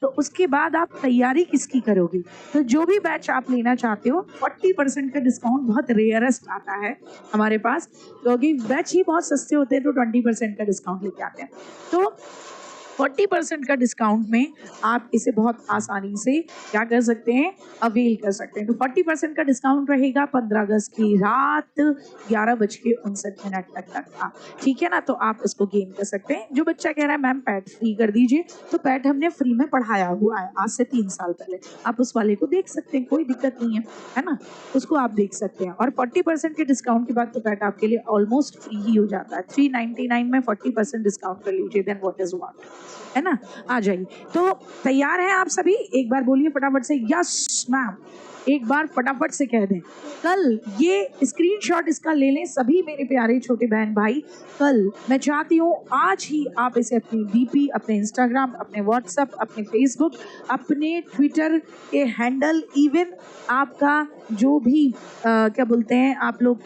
तो उसके बाद आप तैयारी किसकी करोगे? तो जो भी बैच आप लेना चाहते हो 40% का डिस्काउंट बहुत रेयरेस्ट आता है हमारे पास, क्योंकि बैच ही बहुत सस्ते होते हैं तो 20% का डिस्काउंट लेके आते हैं। तो 40% का डिस्काउंट में आप इसे बहुत आसानी से क्या कर सकते हैं, अवेल कर सकते हैं। तो 40% का डिस्काउंट रहेगा 15 अगस्त की रात 11:59 तक का, ठीक है ना? तो आप इसको गेन कर सकते हैं। जो बच्चा कह रहा है मैम पैड फ्री कर दीजिए, तो पैड हमने फ्री में पढ़ाया हुआ है आज से 3 साल पहले, आप उस वाले को देख सकते हैं, कोई दिक्कत नहीं है ना? उसको आप देख सकते हैं। और 40% के डिस्काउंट के बाद तो पैड आपके लिए ऑलमोस्ट फ्री ही हो जाता है। 399 में 40% डिस्काउंट कर लीजिए, देन व्हाट इज व्हाट, है ना? आ जाइए। तो तैयार हैं आप सभी? एक बार बोलिए फटाफट से यस मैम, एक बार फटाफट से कह दें। कल ये स्क्रीनशॉट इसका ले लें सभी मेरे प्यारे छोटे बहन भाई। कल मैं चाहती हूँ आज ही आप इसे अपनी डीपी, अपने इंस्टाग्राम, अपने व्हाट्सएप, अपने फेसबुक, अपने ट्विटर के हैंडल, इवन आपका जो भी क्या बोलते हैं आप लोग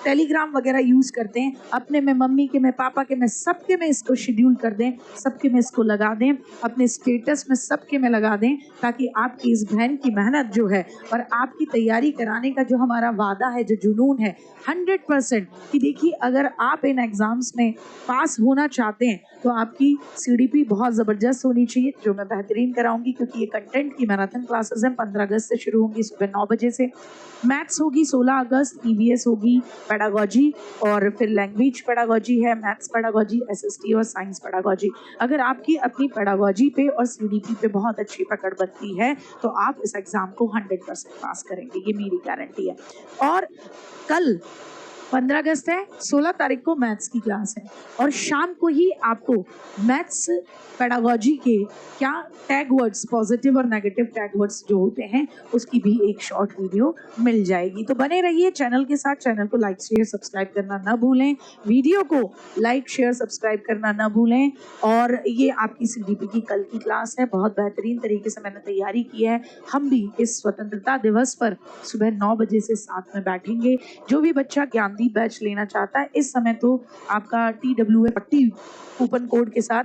टेलीग्राम वगैरह यूज करते हैं, अपने में मम्मी के में पापा के में सबके में इसको शेड्यूल कर दें, सबके में इसको लगा दें, अपने स्टेटस में सबके में लगा दें, ताकि आपकी इस बहन की मेहनत जो है और आपकी तैयारी कराने का जो हमारा वादा है, जो जुनून है 100%, कि देखिए अगर आप इन एग्जाम्स में पास होना चाहते हैं तो आपकी सीडीपी बहुत ज़बरदस्त होनी चाहिए, जो मैं बेहतरीन कराऊंगी, क्योंकि ये कंटेंट की मैराथन क्लासेस हैं। 15 अगस्त से शुरू होंगी सुबह 9 बजे से। मैथ्स होगी 16 अगस्त, ईवीएस होगी, पेडागोजी, और फिर लैंग्वेज पेडागोजी है, मैथ्स पेडागोजी, एसएसटी और साइंस पेडागोजी। अगर आपकी अपनी पेडागोजी पे और सीडीपी पे बहुत अच्छी पकड़ बनती है तो आप इस एग्जाम को 100% पास करेंगे, ये मेरी गारंटी है। और कल 15 अगस्त है, 16 तारीख को मैथ्स की क्लास है, और शाम को ही आपको मैथ्स पेडागोजी के क्या टैग वर्ड्स, पॉजिटिव और नेगेटिव टैग वर्ड्स जो होते हैं, उसकी भी एक शॉर्ट वीडियो मिल जाएगी। तो बने रहिए चैनल के साथ, चैनल को लाइक शेयर सब्सक्राइब करना ना भूलें, वीडियो को लाइक शेयर सब्सक्राइब करना ना भूलें। और ये आपकी सीडीपी की कल की क्लास है, बहुत बेहतरीन तरीके से मैंने तैयारी की है। हम भी इस स्वतंत्रता दिवस पर सुबह 9 बजे से साथ में बैठेंगे। जो भी बच्चा ज्ञानदीप बैच लेना चाहता है, इस समय तो आपका TWA 40 कूपन कोड के साथ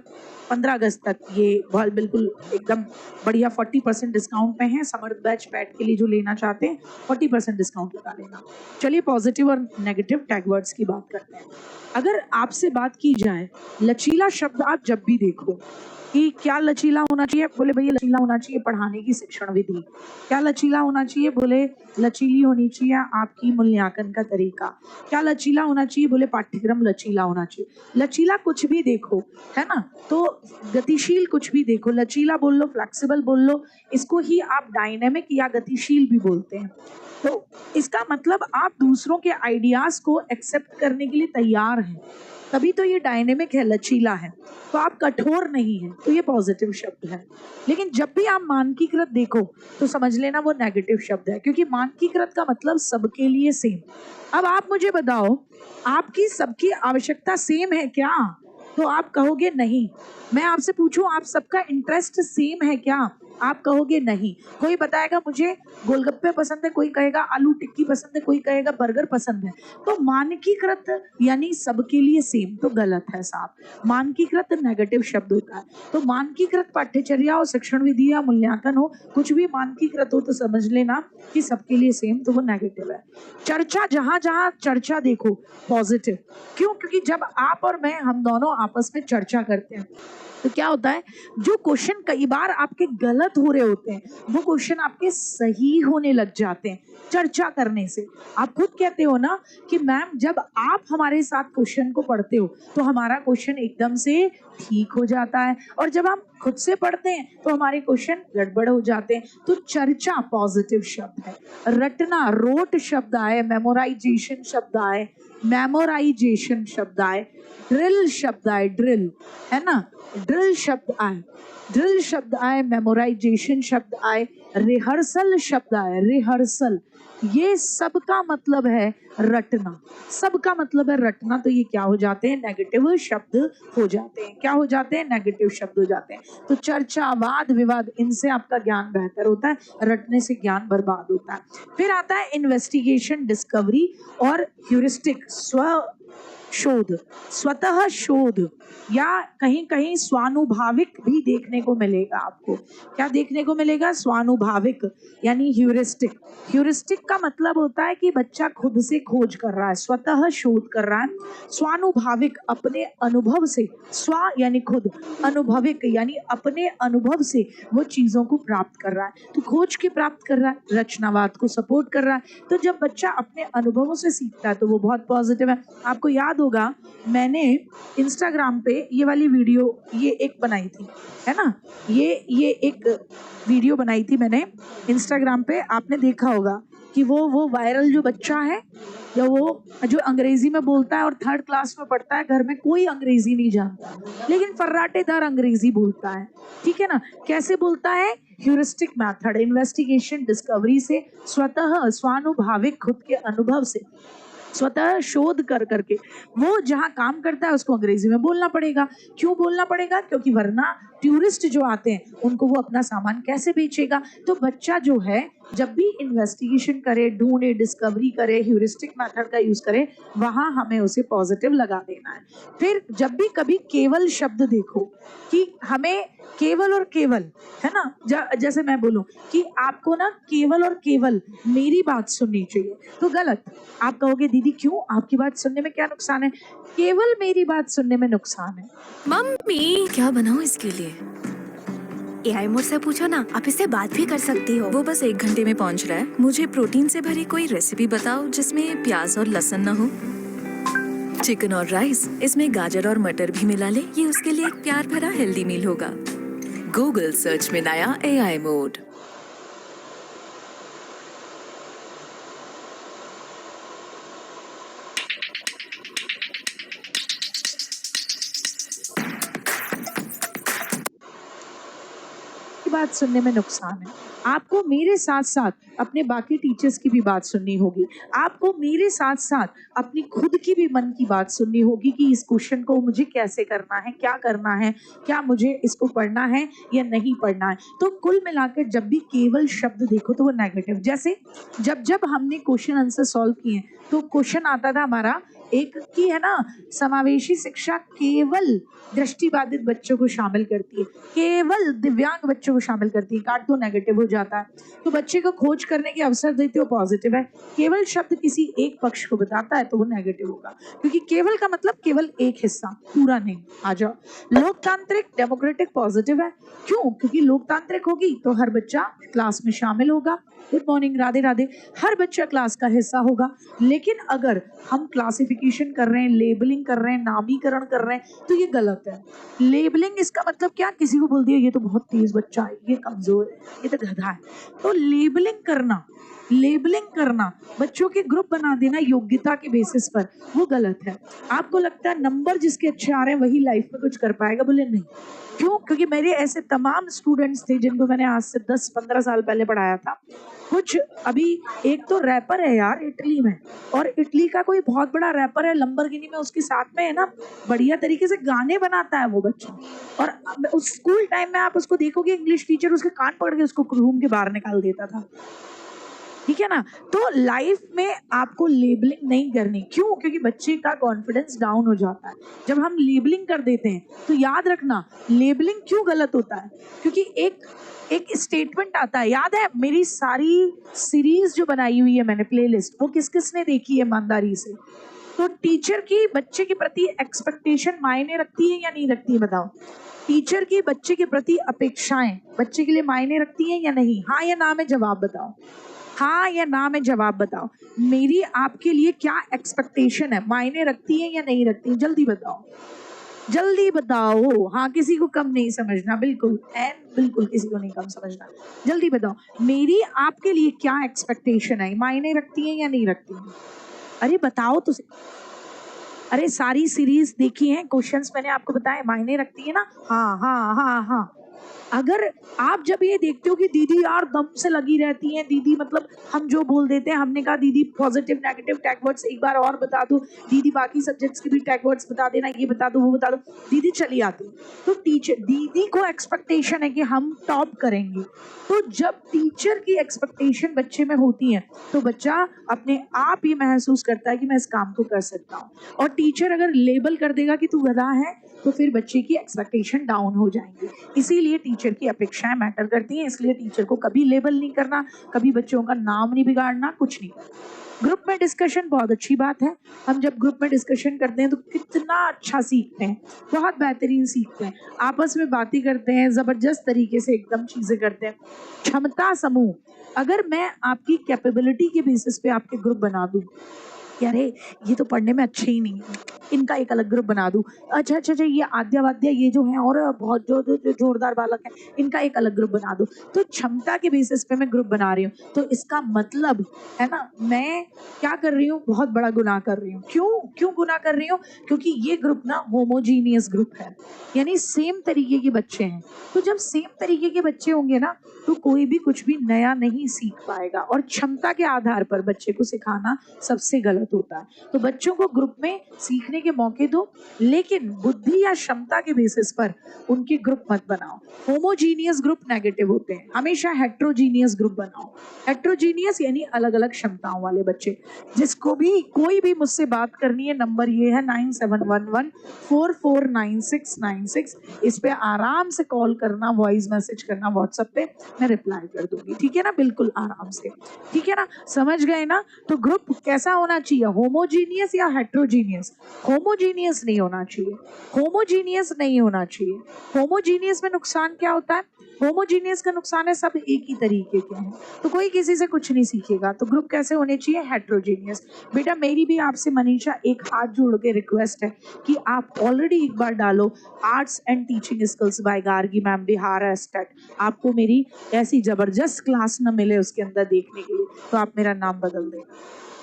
15 अगस्त तक ये बहुत बिल्कुल एकदम बढ़िया 40% डिस्काउंट में है। समर्थ बैच पैड के लिए जो लेना चाहते हैं 40% डिस्काउंट लगा लेना। चलिए पॉजिटिव और नेगेटिव टैग वर्ड्स की बात करते हैं। अगर आपसे बात की जाए, लचीला शब्द आप जब भी देखो कि क्या लचीला होना चाहिए, बोले भैया लचीला होना चाहिए पढ़ाने की शिक्षण विधि। क्या लचीला होना चाहिए, बोले लचीली होनी चाहिए आपकी मूल्यांकन का तरीका। क्या लचीला होना चाहिए, बोले पाठ्यक्रम लचीला होना चाहिए। लचीला कुछ भी देखो, है ना? तो गतिशील कुछ भी देखो, लचीला बोल लो, फ्लेक्सिबल बोल लो, इसको ही आप डायनेमिक या गतिशील भी बोलते हैं। तो इसका मतलब आप दूसरों के आइडियाज को एक्सेप्ट करने के लिए तैयार हैं, तभी तो ये डायनेमिक है, लचीला है। तो आप कठोर नहीं है, तो ये पॉजिटिव शब्द है। लेकिन जब भी आप मानकीकृत देखो तो समझ लेना वो नेगेटिव शब्द है, क्योंकि मानकीकृत का मतलब सबके लिए सेम। अब आप मुझे बताओ, आपकी सबकी आवश्यकता सेम है क्या? तो आप कहोगे नहीं। मैं आपसे पूछूं, आप सबका इंटरेस्ट सेम है क्या? आप कहोगे नहीं। कोई बताएगा मुझे गोलगप्पे पसंद है, कोई कहेगा आलू टिक्की पसंद है, कोई कहेगा बर्गर पसंद है। तो मानकीकृत यानी सबके लिए सेम, तो गलत है साहब। मानकीकृत नेगेटिव शब्द होता है। तो मानकीकृत पाठ्यचर्या और शिक्षण विधि या मूल्यांकन हो, कुछ भी मानकीकृत हो तो समझ लेना कि सबके लिए सेम, तो वो नेगेटिव है। चर्चा, जहां जहां चर्चा देखो पॉजिटिव। क्यों? क्योंकि जब आप और मैं, हम दोनों आपस में चर्चा करते हैं तो क्या होता है, जो क्वेश्चन कई बार आपके गलत हो रहे होते हैं वो क्वेश्चन आपके सही होने लग जाते हैं चर्चा करने से। आप खुद कहते हो ना कि मैम जब आप हमारे साथ क्वेश्चन को पढ़ते हो तो हमारा क्वेश्चन एकदम से ठीक हो जाता है, और जब हम खुद से पढ़ते हैं तो हमारे क्वेश्चन गड़बड़ हो जाते हैं। तो चर्चा पॉजिटिव शब्द है। रटना, रोट शब्द आए, मेमोराइजेशन शब्द आए, मेमोराइजेशन शब्द आए, ड्रिल शब्द आए, ड्रिल, है ना? ड्रिल शब्द आए, ड्रिल शब्द आए, मेमोराइजेशन शब्द आए, रिहर्सल शब्द आए, रिहर्सल। ये सब का मतलब है रटना, सबका मतलब है रटना। तो ये क्या हो जाते हैं, नेगेटिव शब्द हो जाते हैं। क्या हो जाते हैं, नेगेटिव शब्द हो जाते हैं। तो चर्चा, वाद विवाद, इनसे आपका ज्ञान बेहतर होता है, रटने से ज्ञान बर्बाद होता है। फिर आता है इन्वेस्टिगेशन, डिस्कवरी और ह्यूरिस्टिक, स्व शोध, स्वतः शोध या कहीं कहीं स्वानुभाविक भी देखने को मिलेगा आपको। क्या देखने को मिलेगा? स्वानुभाविक यानी ह्यूरिस्टिक। ह्यूरिस्टिक का मतलब होता है कि बच्चा खुद से खोज कर रहा है, स्वतः शोध कर रहा है। स्वानुभाविक अपने अनुभव से, स्व यानी खुद, अनुभविक यानी अपने अनुभव से वो चीजों को प्राप्त कर रहा है। तो खोज के प्राप्त कर रहा है, रचनावाद को सपोर्ट कर रहा है। तो जब बच्चा अपने अनुभवों से सीखता है तो वो बहुत पॉजिटिव है। आपको याद होगा मैंने इंस्टाग्राम पे ये वाली वीडियो ये एक बनाई थी, है ना, ये एक वीडियो बनाई थी मैंने इंस्टाग्राम पे। आपने देखा होगा कि वो वायरल जो बच्चा है या वो जो अंग्रेजी में बोलता है और 3rd क्लास में पढ़ता है, घर में कोई अंग्रेजी नहीं जानता लेकिन फर्राटेदार अंग्रेजी बोलता है, ठीक है ना। कैसे बोलता है? ह्यूरिस्टिक मेथड, इन्वेस्टिगेशन, डिस्कवरी से, स्वतः स्वानुभाविक खुद के अनुभव से, स्वतः शोध कर करके वो जहाँ काम करता है उसको अंग्रेजी में बोलना पड़ेगा। क्यों बोलना पड़ेगा? क्योंकि वरना टूरिस्ट जो आते हैं उनको वो अपना सामान कैसे बेचेगा। तो बच्चा जो है जब भी इन्वेस्टिगेशन करे, ढूंढे, डिस्कवरी करे, ह्यूरिस्टिक मेथड का यूज करे, वहां हमें उसे पॉजिटिव लगा देना है। फिर जब भी कभी केवल शब्द देखो कि हमें केवल और केवल, है ना, जैसे मैं बोलूं कि आपको ना केवल और केवल मेरी बात सुननी चाहिए, तो गलत। आप कहोगे दीदी क्यों, आपकी बात सुनने में क्या नुकसान है? केवल मेरी बात सुनने में नुकसान है। मम्मी क्या बनाऊं इसके लिए? एआई मोड से पूछो ना, आप इससे बात भी कर सकती हो। वो बस 1 घंटे में पहुंच रहा है। मुझे प्रोटीन से भरी कोई रेसिपी बताओ जिसमें प्याज और लहसुन न हो। चिकन और राइस, इसमें गाजर और मटर भी मिला ले, ये उसके लिए एक प्यार भरा हेल्दी मील होगा। गूगल सर्च में नया एआई मोड। की बात सुनने में नुकसान है। आपको मेरे साथ साथ अपने बाकी टीचर्स की भी बात सुननी होगी। आपको मेरे साथ साथ अपनी खुद की भी मन की बात सुननी होगी कि इस क्वेश्चन को मुझे कैसे करना है, क्या करना है, क्या मुझे इसको पढ़ना है या नहीं पढ़ना है। तो कुल मिलाकर जब भी केवल शब्द देखो तो वो नेगेटिव। जैसे जब हमने क्वेश्चन आंसर सॉल्व किए तो क्वेश्चन आता था हमारा एक की, है ना, समावेशी शिक्षा केवल दृष्टिबाधित बच्चों को शामिल करती है, केवल दिव्यांग बच्चों को शामिल करती है, काट तो नेगेटिव हो जाता है। तो बच्चे को खोज करने के अवसर देते हो, पॉजिटिव है। केवल शब्द किसी एक पक्ष को बताता है तो वो नेगेटिव होगा, क्योंकि केवल का मतलब केवल एक हिस्सा, पूरा नहीं। आ जाओ, लोकतांत्रिक, डेमोक्रेटिक, पॉजिटिव है। क्यों? क्योंकि लोकतांत्रिक होगी तो हर बच्चा क्लास में शामिल होगा। गुड मॉर्निंग, राधे राधे, हर बच्चा क्लास का हिस्सा होगा। लेकिन अगर हम क्लासिफिकेशन कर रहे हैं, लेबलिंग कर रहे हैं, नामीकरण कर रहे हैं, तो ये गलत है। लेबलिंग इसका मतलब क्या? किसी को बोल दिया ये तो बहुत तेज बच्चा है, ये कमजोर है, ये तो गधा है। तो लेबलिंग करना, बच्चों के ग्रुप बना देना योग्यता के बेसिस पर, वो गलत है। आपको लगता है नंबर जिसके अच्छे आ रहे हैं वही लाइफ में कुछ कर पाएगा? बोले नहीं। क्यों? क्योंकि मेरे ऐसे तमाम स्टूडेंट्स थे जिनको मैंने आज से 10-15 साल पहले पढ़ाया था। कुछ अभी, एक तो रैपर है यार इटली में, और इटली का कोई बहुत बड़ा रैपर है, लंबरगिनी में उसके साथ में, है ना, बढ़िया तरीके से गाने बनाता है वो बच्चा। और उस स्कूल टाइम में आप उसको देखोगे, इंग्लिश टीचर उसके कान पकड़ के उसको रूम के बाहर निकाल देता था, ठीक है ना। तो लाइफ में आपको लेबलिंग नहीं करनी। क्यों? क्योंकि बच्चे का कॉन्फिडेंस डाउन हो जाता है जब हम लेबलिंग कर देते हैं। तो याद रखना, लेबलिंग क्यों गलत होता है? क्योंकि एक स्टेटमेंट आता है, याद है मेरी सारी सीरीज जो बनाई हुई है मैंने, प्लेलिस्ट, वो किस किस ने देखी है ईमानदारी से? तो टीचर की बच्चे के प्रति एक्सपेक्टेशन मायने रखती है या नहीं रखती है? बताओ। टीचर की बच्चे के प्रति अपेक्षाएं बच्चे के लिए मायने रखती हैं या नहीं? हाँ या ना में जवाब बताओ, हाँ या ना में जवाब बताओ। मेरी आपके लिए क्या एक्सपेक्टेशन है, मायने रखती है या नहीं रखती? जल्दी बताओ, जल्दी बताओ। हाँ, किसी को कम नहीं समझना, बिल्कुल बिल्कुल किसी को नहीं कम समझना। जल्दी बताओ, मेरी आपके लिए क्या एक्सपेक्टेशन है, मायने रखती है या नहीं रखती है? अरे बताओ तो। अरे सारी सीरीज देखी है, क्वेश्चंस मैंने आपको बताए, मायने रखती है ना? हाँ हाँ हाँ हाँ। अगर आप जब ये देखते हो कि दीदी यार दम से लगी रहती हैं, दीदी मतलब हम जो बोल देते हैं, हमने कहा दीदी पॉजिटिव नेगेटिव टैग वर्ड्स एक बार और बता दो, दीदी बाकी सब्जेक्ट्स के भी टैग वर्ड्स बता देना, ये बता दो वो बता दो, दीदी चली आती है। तो टीचर दीदी को एक्सपेक्टेशन है कि हम टॉप करेंगे। तो जब टीचर की एक्सपेक्टेशन बच्चे में होती है तो बच्चा अपने आप ये महसूस करता है कि मैं इस काम को कर सकता हूँ। और टीचर अगर लेबल कर देगा कि तू गधा है तो फिर बच्चे की एक्सपेक्टेशन डाउन हो जाएंगी। इसीलिए टीचर की अपेक्षाएं मैटर करती हैं। इसलिए टीचर को कभी लेबल नहीं करना, कभी बच्चों का नाम नहीं बिगाड़ना, कुछ नहीं करना। ग्रुप में डिस्कशन बहुत अच्छी बात है। हम जब ग्रुप में डिस्कशन करते हैं तो कितना अच्छा सीखते हैं, बहुत बेहतरीन सीखते हैं, आपस में बातें करते हैं, जबरदस्त तरीके से एकदम चीजें करते हैं। क्षमता समूह, अगर मैं आपकी कैपेबिलिटी के बेसिस पे आपके ग्रुप बना दूं कि अरे ये तो पढ़ने में अच्छे ही नहीं है, इनका एक अलग ग्रुप बना दूं, अच्छा अच्छा अच्छा ये आद्या वाद्या ये जो है और बहुत जो जोरदार बालक है इनका एक अलग ग्रुप बना दूं, तो क्षमता के बेसिस पे मैं ग्रुप बना रही हूँ। तो इसका मतलब है ना, मैं क्या कर रही हूँ, बहुत बड़ा गुनाह कर रही हूँ। क्यों गुनाह कर रही हूँ? क्योंकि ये ग्रुप ना होमोजीनियस ग्रुप है, यानी सेम तरीके के बच्चे हैं। तो जब सेम तरीके के बच्चे होंगे ना तो कोई भी कुछ भी नया नहीं सीख पाएगा। और क्षमता के आधार पर बच्चे को सिखाना सबसे गलत होता है। तो बच्चों को ग्रुप में सीखने के मौके दो, लेकिन बुद्धि या क्षमता के बेसिस पर उनके ग्रुप मत बनाओ। होमोजीनियस ग्रुप नेगेटिव होते हैं, हमेशा हेट्रोजीनियस ग्रुप बनाओ। हेट्रोजीनियस यानी अलग अलग क्षमताओं वाले बच्चे। जिसको भी कोई भी मुझसे बात करनी है, नंबर ये है 9711449696। इस पे आराम से कॉल करना, वॉइस मैसेज करना व्हाट्सएप पे, मैं रिप्लाई कर दूंगी, ठीक है ना, बिल्कुल आराम से, ठीक है ना, समझ गए ना। तो ग्रुप कैसा होना चाहिए, होमोजीनियस या हेट्रोजीनियस? होमोजीनियस नहीं होना चाहिए, होमोजीनियस नहीं होना चाहिए। होमोजीनियस में नुकसान क्या होता है? होमोजीनियस का नुकसान है सब एक ही तरीके के हैं, तो कोई किसी से कुछ नहीं सीखेगा। तो ग्रुप कैसे होने चाहिए? हेट्रोजीनियस। बेटा मेरी भी आपसे मनीषा एक हाथ जोड़ के रिक्वेस्ट है कि आप ऑलरेडी एक बार डालो arts and teaching skills by Gargi ma'am Bihar estate. आपको मेरी ऐसी जबरदस्त क्लास न मिले उसके अंदर देखने के लिए तो आप मेरा नाम बदल देना,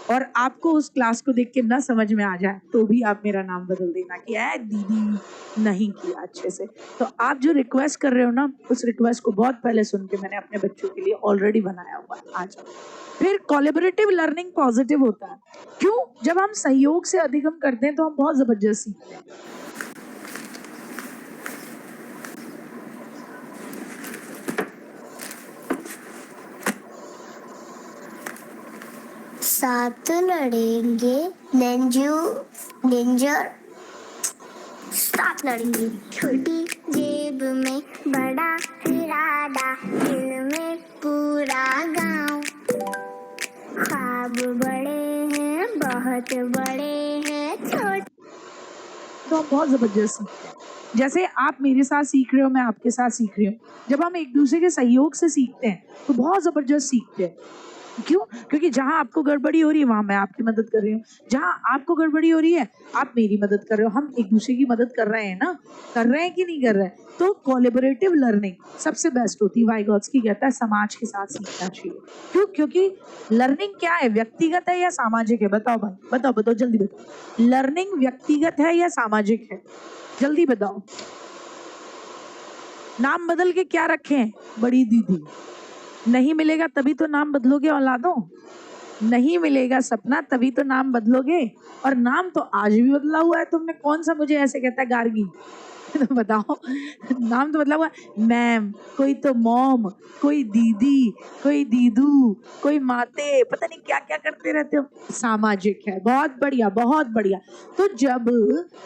और आपको उस क्लास को देख के ना समझ में आ जाए तो भी आप मेरा नाम बदल देना कि ऐ दीदी नहीं किया अच्छे से। तो आप जो रिक्वेस्ट कर रहे हो ना, उस रिक्वेस्ट को बहुत पहले सुन के मैंने अपने बच्चों के लिए ऑलरेडी बनाया हुआ है। आज फिर कोलैबोरेटिव लर्निंग पॉजिटिव होता है। क्यों? जब हम सहयोग से अधिगम करते हैं तो हम बहुत जबरदस्त सीखते हैं। साथ लड़ेंगे डेंजर साथ लड़ेंगे। छोटी जेब में बड़ा इरादा, दिल में पूरा गांव। ख्वाब बड़े हैं, बहुत बड़े हैं, छोटे। तो हम बहुत जबरदस्त सीखते हैं। जैसे आप मेरे साथ सीख रहे हो, मैं आपके साथ सीख रही हूँ। जब हम एक दूसरे के सहयोग से सीखते हैं तो बहुत जबरदस्त सीखते हैं। क्यों? क्योंकि जहां आपको गड़बड़ी हो रही है वहां मैं आपकी मदद कर रही हूँ, जहां आपको गड़बड़ी हो रही है आप मेरी मदद कर रहे हो, हम एक दूसरे की मदद कर रहे हैं ना, कर रहे हैं कि नहीं कर रहे हैं? तो कोलैबोरेटिव लर्निंग सबसे बेस्ट होती है। वाइगोत्स्की कहता है समाज के साथ सीखना चाहिए। क्यों? क्योंकि लर्निंग क्या है, व्यक्तिगत है या सामाजिक है? बताओ भाई, बताओ जल्दी बताओ। लर्निंग व्यक्तिगत है या सामाजिक है? जल्दी बताओ। नाम बदल के क्या रखे हैं? बड़ी दीदी। नहीं मिलेगा तभी तो नाम बदलोगे औलादों, नहीं मिलेगा सपना तभी तो नाम बदलोगे। और नाम तो आज भी बदला हुआ है तुमने। कौन सा मुझे ऐसे कहता है गार्गी? तो बताओ, नाम तो बदला हुआ है। मैम, कोई तो मॉम, कोई दीदी, कोई दीदू, कोई माते, पता नहीं क्या क्या करते रहते हो। सामाजिक है, बहुत बढ़िया बहुत बढ़िया। तो जब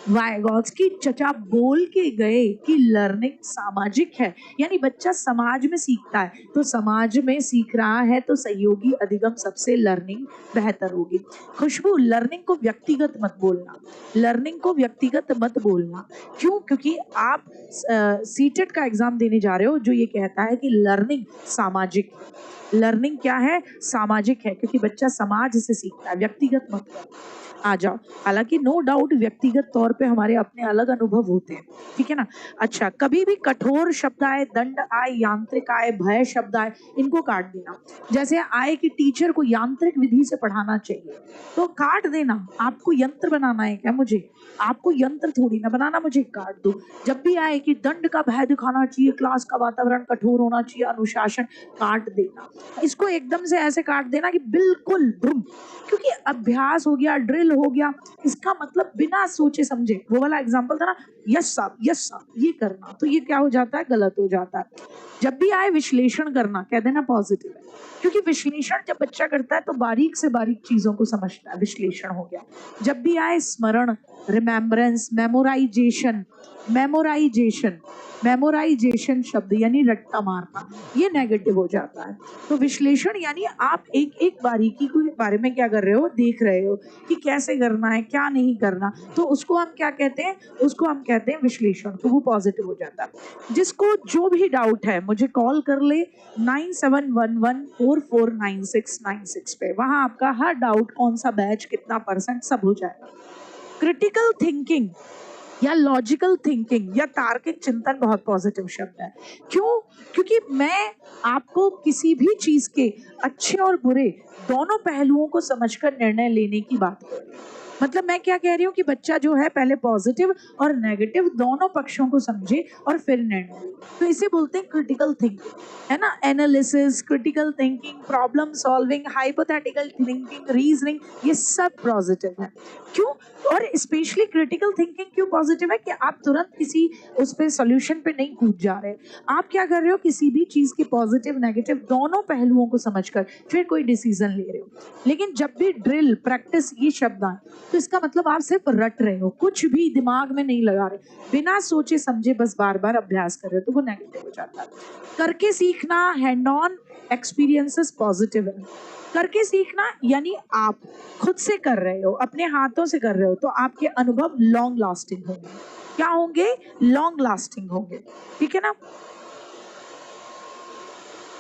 वाइगोत्स्की चचा बोल के गए कि लर्निंग सामाजिक है, यानी बच्चा समाज में सीखता है, तो समाज में सीख रहा है तो सहयोगी अधिगम सबसे लर्निंग बेहतर होगी। खुशबू, लर्निंग को व्यक्तिगत मत बोलना, लर्निंग को व्यक्तिगत मत बोलना। क्यों? क्योंकि आप सीटेट का एग्जाम देने जा रहे हो जो ये कहता है कि लर्निंग सामाजिक। लर्निंग क्या है? सामाजिक है, क्योंकि बच्चा समाज से सीखता है, व्यक्तिगत मत करो। आ जाओ। हालांकि नो डाउट व्यक्तिगत तौर पे हमारे अपने अलग अनुभव होते हैं, ठीक है ना। अच्छा, कभी भी कठोर शब्द आए, दंड आए, यांत्रिक आए, भय शब्द आए, इनको काट देना। जैसे आए कि टीचर को यांत्रिक विधि से पढ़ाना चाहिए तो काट देना। आपको यंत्र बनाना है क्या? मुझे आपको यंत्र थोड़ी ना बनाना, मुझे काट दो। जब भी आए कि दंड का भय दिखाना चाहिए, क्लास का वातावरण कठोर होना चाहिए, अनुशासन, काट देना। इसको एकदम से ऐसे काट देना कि बिल्कुल बुम, क्योंकि अभ्यास हो गया, ड्रिल हो गया, इसका मतलब बिना सोचे समझे, वो वाला एग्जाम्पल था ना, यस साहब ये करना, तो ये क्या हो जाता है, गलत हो जाता है। जब भी आए विश्लेषण करना, कह देना पॉजिटिव है, क्योंकि विश्लेषण जब बच्चा करता है तो बारीक से बारीक चीजों को समझता है, विश्लेषण हो गया। जब भी आए स्मरण, रिमेम्बरेंस, मेमोराइजेशन शब्द यानी रट्टा मारना, ये नेगेटिव हो जाता है। तो विश्लेषण यानी आप एक एक बारीकी के बारे में क्या कर रहे हो, देख रहे हो कि कैसे करना है, क्या नहीं करना, तो उसको हम क्या कहते हैं, उसको हम कहते हैं विश्लेषण। तो वो पॉजिटिव हो जाता है। जिसको जो भी डाउट है मुझे कॉल कर ले 9711449696 पे, वहां आपका हर डाउट, कौन सा बैच, कितना परसेंट, सब हो जाएगा। क्रिटिकल थिंकिंग या लॉजिकल थिंकिंग या तार्किक चिंतन बहुत पॉजिटिव शब्द है। क्यों? क्योंकि मैं आपको किसी भी चीज के अच्छे और बुरे दोनों पहलुओं को समझकर निर्णय लेने की बात कर रही हूँ। मतलब मैं क्या कह रही हूँ कि बच्चा जो है पहले पॉजिटिव और नेगेटिव दोनों पक्षों को समझे और फिर निर्णय ले, तो इसे बोलते हैं क्रिटिकल थिंकिंग, है ना। Analysis, critical thinking, problem solving, hypothetical thinking, reasoning, ये सब पॉजिटिव है। क्यों? और स्पेशली क्रिटिकल थिंकिंग क्यों पॉजिटिव है कि आप तुरंत किसी उस पे सॉल्यूशन पे नहीं कूद जा रहे, आप क्या कर रहे हो, किसी भी चीज के पॉजिटिव नेगेटिव दोनों पहलुओं को समझकर फिर कोई डिसीजन ले रहे हो। लेकिन जब भी ड्रिल, प्रैक्टिस, ये शब्द आए तो इसका मतलब आप सिर्फ रट रहे हो, कुछ भी दिमाग में नहीं लगा रहे, बिना सोचे समझे बस बार बार अभ्यास कर रहे हो, तो वो नेगेटिव हो जाता है। करके सीखना, हैंड ऑन एक्सपीरियंसेस पॉजिटिव है। करके सीखना यानी आप खुद से कर रहे हो, अपने हाथों से कर रहे हो, तो आपके अनुभव लॉन्ग लास्टिंग होंगे। क्या होंगे? लॉन्ग लास्टिंग होंगे। ठीक है ना,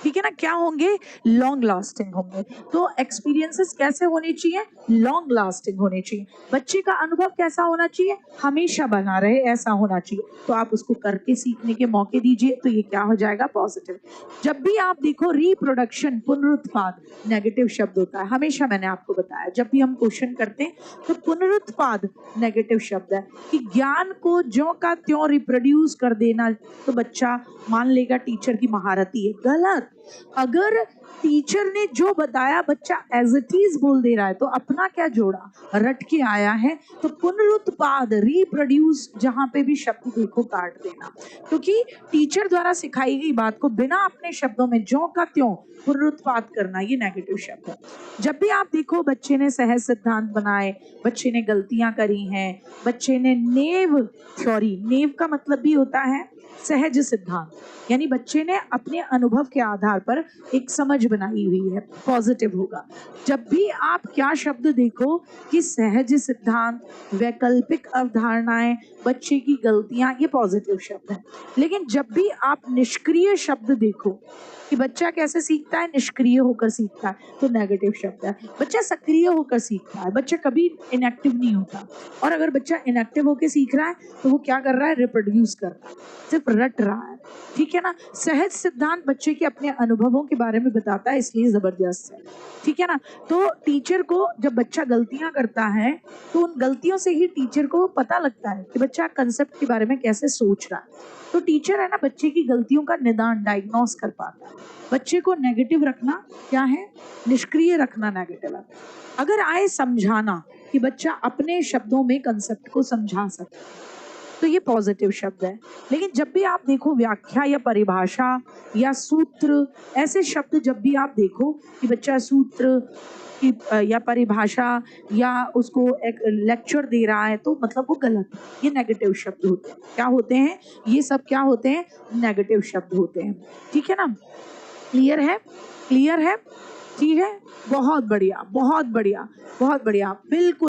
ठीक है ना, क्या होंगे? लॉन्ग लास्टिंग होंगे। तो एक्सपीरियंसेस कैसे होने चाहिए? लॉन्ग लास्टिंग होने चाहिए। बच्चे का अनुभव कैसा होना चाहिए? हमेशा बना रहे, ऐसा होना चाहिए। तो आप उसको करके सीखने के मौके दीजिए, तो ये क्या हो जाएगा? पॉजिटिव। जब भी आप देखो रिप्रोडक्शन, पुनरुत्पाद, नेगेटिव शब्द होता है। हमेशा मैंने आपको बताया, जब भी हम क्वेश्चन करते हैं तो पुनरुत्पाद नेगेटिव शब्द है कि ज्ञान को ज्यों का त्यों रिप्रोड्यूस कर देना, तो बच्चा मान लेगा टीचर की महारत ही है। गलत। अगर टीचर ने जो बताया बच्चा एज इट इज बोल दे रहा है, तो अपना क्या जोड़ा, रट के आया है। तो पुनरुत्पाद, रिप्रोड्यूस, जहां पे भी शब्द देखो काट देना, क्योंकि टीचर द्वारा सिखाई गई बात को बिना अपने शब्दों में ज्यों का त्यों पुनरुत्पाद करना, ये नेगेटिव शब्द है। जब भी आप देखो बच्चे ने सहज सिद्धांत बनाए, बच्चे ने गलतियां करी हैं, बच्चे ने नेव थ्योरी, नेव का मतलब भी होता है सहज सिद्धांत, यानी बच्चे ने अपने अनुभव के आधार पर एक समझ बनाई हुई है, पॉजिटिव होगा। जब भी आप क्या शब्द देखो कि सहज सिद्धांत, वैकल्पिक अवधारणाएं, बच्चे की गलतियां, ये पॉजिटिव शब्द है। लेकिन जब भी आप निष्क्रिय शब्द देखो कि बच्चा कैसे सीखता है, निष्क्रिय होकर सीखता है, तो नेगेटिव शब्द है। बच्चा सक्रिय होकर सीखता है, बच्चा कभी इनएक्टिव नहीं होता। और अगर बच्चा इनएक्टिव होकर सीख रहा है तो वो क्या कर रहा है? रिप्रोड्यूस कर रहा है, सिर्फ रट रहा है। ठीक है ना। सहज सिद्धांत बच्चे के अपने अनुभवों के बारे में बताता है, इसलिए जबरदस्त है। ठीक है ना। तो टीचर को जब बच्चा गलतियां करता है तो उन गलतियों से ही टीचर को पता लगता है कि बच्चा कंसेप्ट के बारे में कैसे सोच रहा है। तो टीचर है ना, बच्चे की गलतियों का निदान, डायग्नोस कर पाता है। बच्चे को नेगेटिव रखना क्या है? निष्क्रिय रखना नेगेटिव है। अगर आए समझाना कि बच्चा अपने शब्दों में कंसेप्ट को समझा सके, तो ये पॉजिटिव शब्द है। लेकिन जब भी आप देखो व्याख्या या परिभाषा या सूत्र, ऐसे शब्द जब भी आप देखो कि बच्चा सूत्र की या परिभाषा या उसको एक लेक्चर दे रहा है, तो मतलब वो गलत है। ये नेगेटिव शब्द होते हैं। क्या होते हैं? ये सब क्या होते हैं? नेगेटिव शब्द होते हैं। ठीक है ना। क्लियर है? क्लियर है? ठीक है, बहुत बढ़िया, बहुत बढ़िया, बहुत बढ़िया, बिल्कुल।